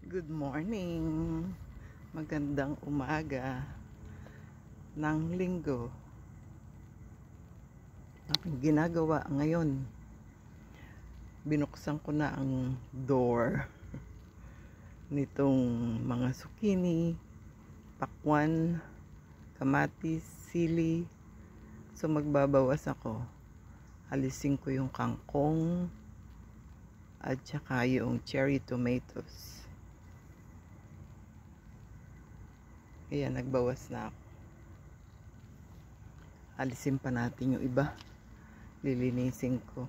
Good morning. Magandang umaga ng linggo. Aking ginagawa ngayon, binuksan ko na ang door nitong mga zucchini, pakwan, kamatis, sili. So magbabawas ako. Alisin ko yung kangkong at saka yung cherry tomatoes. Ayan, nagbawas na ako. Alisin pa natin yung iba. Lilinisin ko.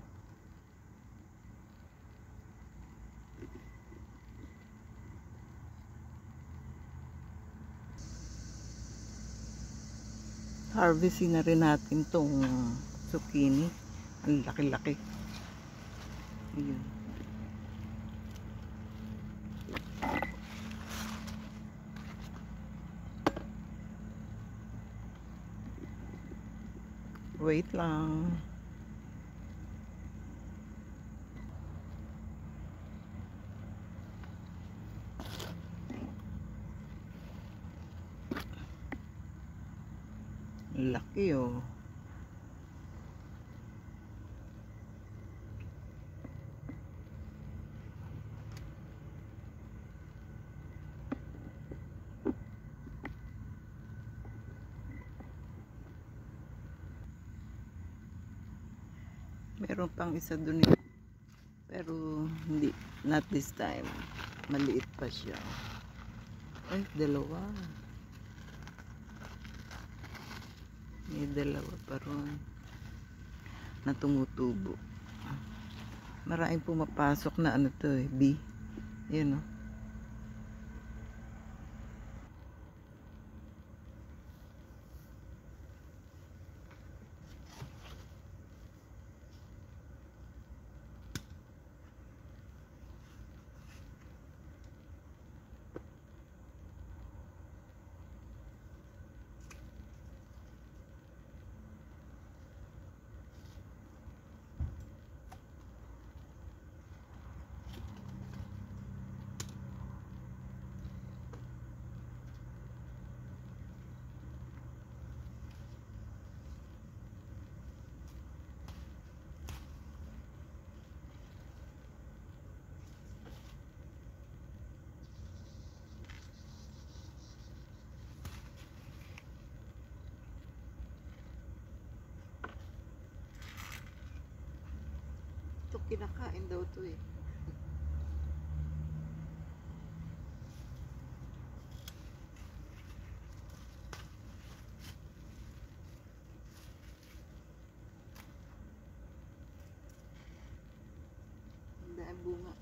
Harvestin na rin natin tong zucchini. Ang laki-laki. Ayan. Wait lang. Laki oh. Meron pang isa dun eh. Pero hindi, not this time. Maliit pa siya. Ay, dalawa. May dalawa pa ron na tumutubo. Maraming pumapasok na ano to eh, bee. Yan oh. Ito kinakain daw to eh. Ang daan bunga.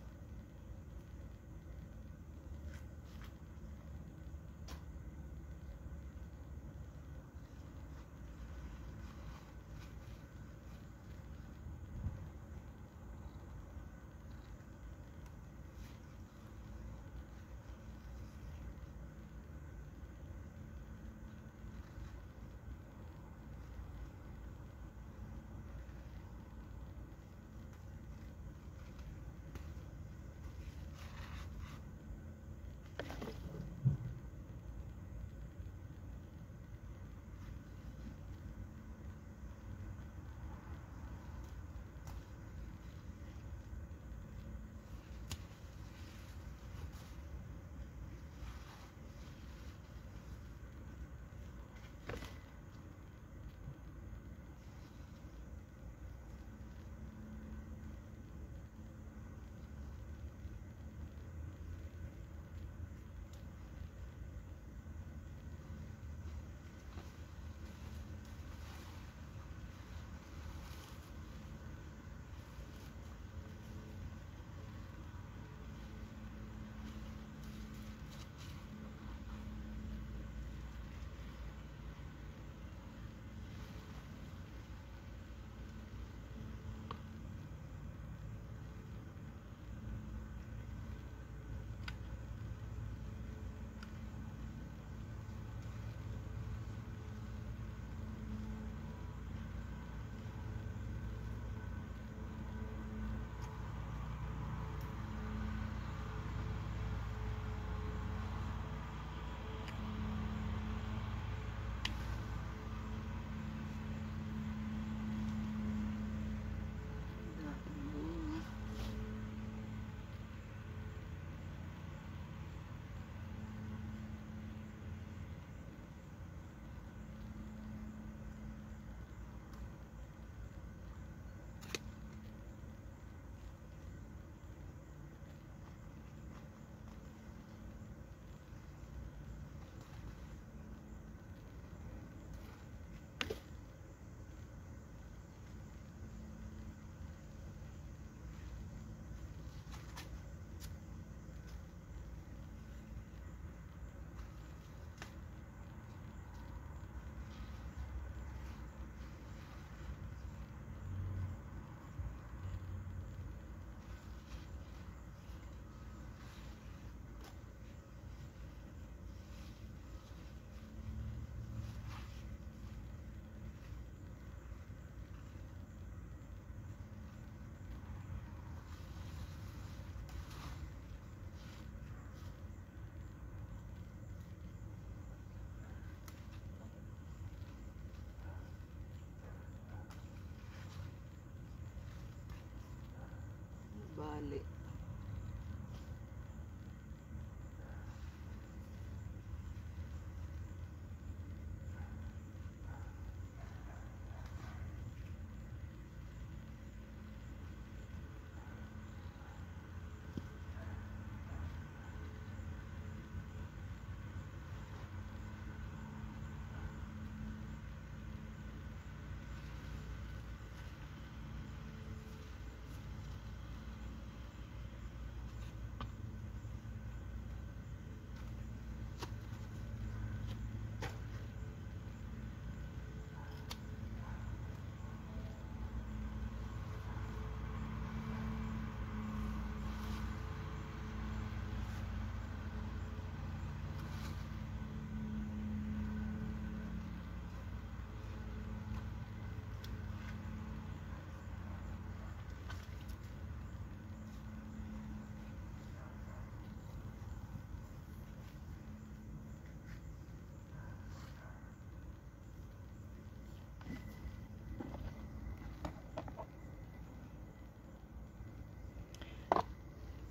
tanghali.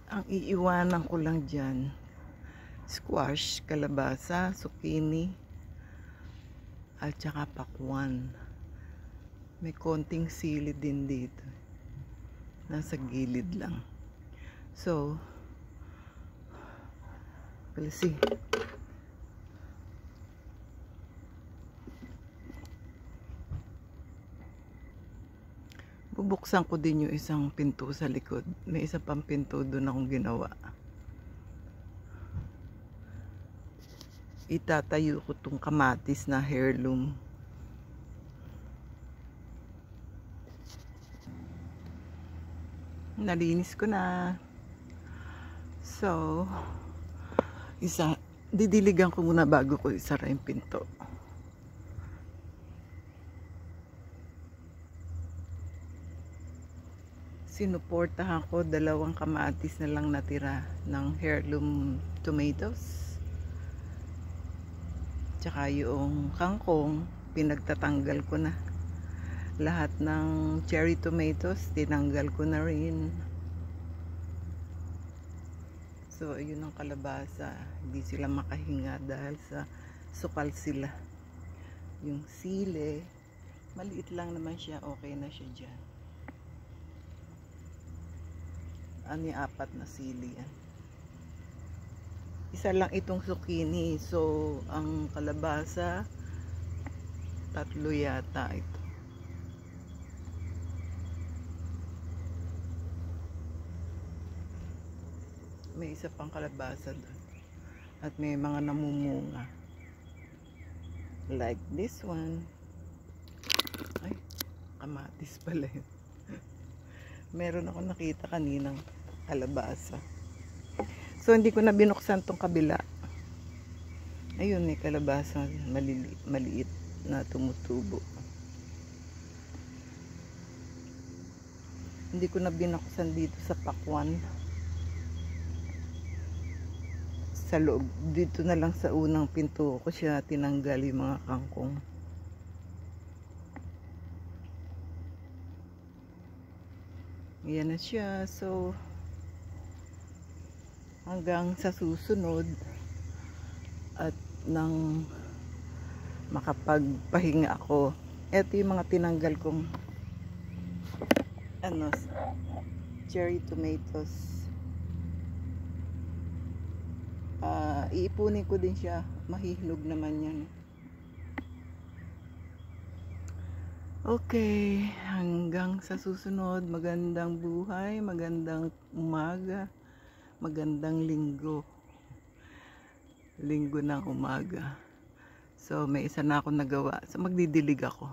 Ang iiwanan ko lang dyan, squash, kalabasa, zucchini, at saka pakwan. May konting sili din dito. Nasa gilid lang. So, we'll see. Bubuksan ko din yung isang pinto sa likod. May isa pang pinto doon akong ginawa. Itatayo ko tong kamatis na heirloom. Nalinis ko na. So, didiligan ko muna bago ko isara yung pinto. Sinuportahan ko 2 kamatis na lang natira ng heirloom tomatoes. Tsaka yung kangkong, pinagtatanggal ko na. Lahat ng cherry tomatoes, tinanggal ko na rin. So, yun ang kalabasa. Hindi sila makahinga dahil sa sukal sila. Yung sili, maliit lang naman siya, okay na siya dyan. Ani 4 na sili yan. Isa lang itong zucchini. So, ang kalabasa, 3 yata ito. May isa pang kalabasa doon. At may mga namumunga. Like this one. Ay, kamatis pala yun. Meron ako nakita kaninang kalabasa. So, hindi ko na binuksan tong kabila. Ayun, may kalabasa maliit na tumutubo. Hindi ko na binuksan dito sa pakwan. Sa loob. Dito na lang sa unang pinto ko siya tinanggal yung mga kangkong. Yan na siya. So, hanggang sa susunod at nang makapagpahinga ako. Ito yung mga tinanggal kong cherry tomatoes. Iipunin ko din siya. Mahihinog naman yan. Okay, hanggang sa susunod. Magandang buhay, magandang umaga, magandang linggo. Linggo ng umaga. So, may isa na ako nagawa. So, magdidilig ako.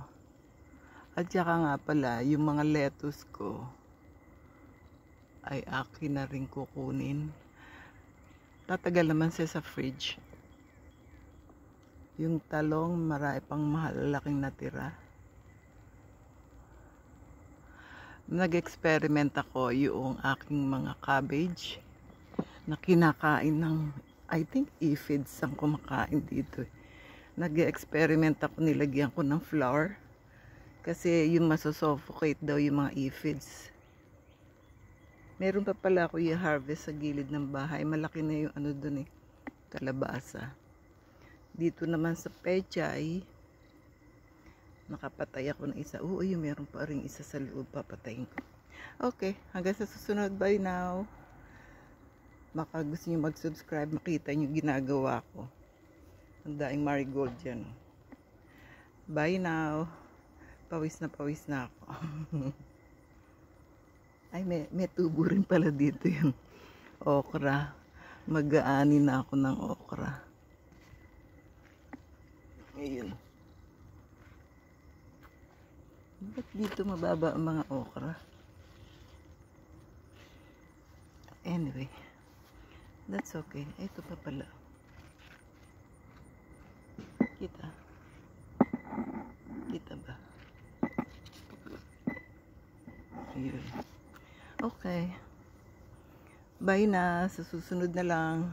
At saka nga pala, yung mga lettuce ko ay akin na rin kukunin. Tatagal naman siya sa fridge. Yung talong, marami pang malalaking natira. Nag-experiment ako yung aking mga cabbage na kinakain ng, I think aphids ang kumakain dito. Nag-experiment ako, nilagyan ko ng flour kasi yung masosuffocate daw yung mga aphids. Meron pa pala ako i-harvest sa gilid ng bahay. Malaki na yung ano dun eh, kalabasa. Dito naman sa pechay, nakapatay ako ng isa. Oo, yung meron pa rin isa sa loob, papatayin ko. Okay, hanggang sa susunod. Bye now. Baka gusto nyo mag-subscribe, makita nyo ginagawa ko. Ang daing marigold yan. Bye now. Pawis na ako. Ay, may tubo rin pala dito yung okra. Mag-aani na ako ng okra. Ayun. Ba't dito mababa ang mga okra? Anyway, that's okay. Ito pa pala. Kita ba? Ayun. Okay. Bye na. Sa susunod na lang.